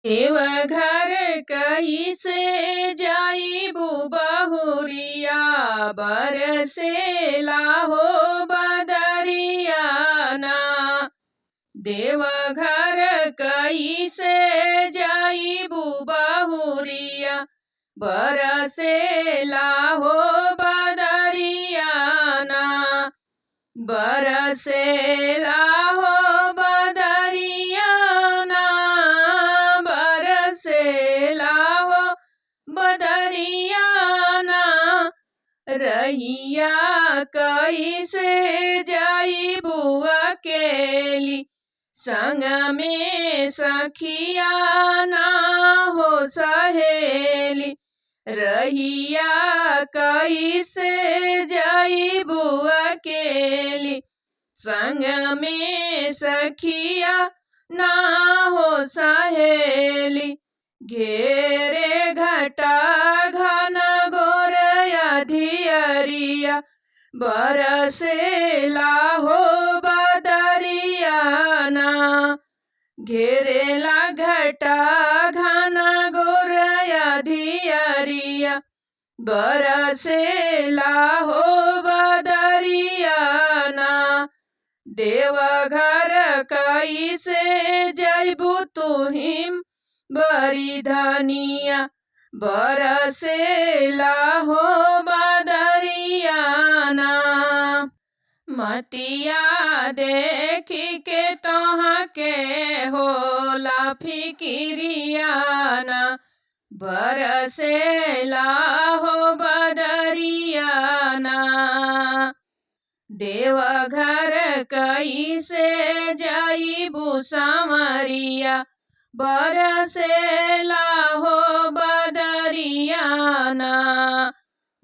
देवघर कैसे जाइबू बहुरिया बरसेला हो बदरियाना। देवघर कैसे जाइबू बहुरिया बरसेला हो बदरियाना। बरसेला हो बदरियाना बरसेला हो बदरियाना। रहिया कैसे जाइबू अकेली संग में सखिया ना हो सहेली। रहिया कैसे जाइबू अकेली संग में सखिया ना हो सहेली। घेरे घटा घन घोर अधियरिया बरसेला हो बदरियाना। घेरेला घटा घन घोर अधियरिया बरसेला हो बदरियाना। देवघर कैसे जइबू तुहिम बरी धनिया बरसेला हो बदरियाना। मतिया देखी के तोहा के होला फिकिरियाना बरसेला हो बदरियाना। देवघर कैसे जाइबू सामरिया बरसेला हो बदरियाना।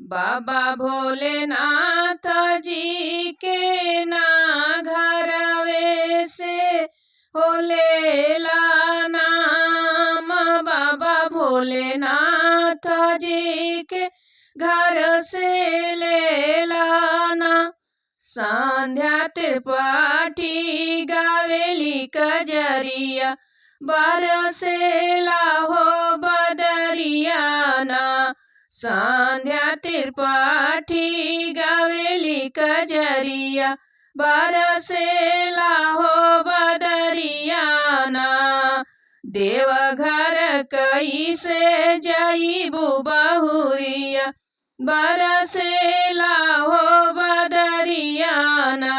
बाबा भोलेनाथ जी के ना घरवे से होलेला नाम। बाबा भोलेनाथ जी के घर से लेला ना। संध्या त्रिपाठी गावेली कजरिया बरसेला हो बदरियाना। संध्या त्रिपाठी गावेली कजरिया बरसेला हो बदरियाना। देवघर कैसे जाइबू बहुरिया बरसेला हो बदरियाना।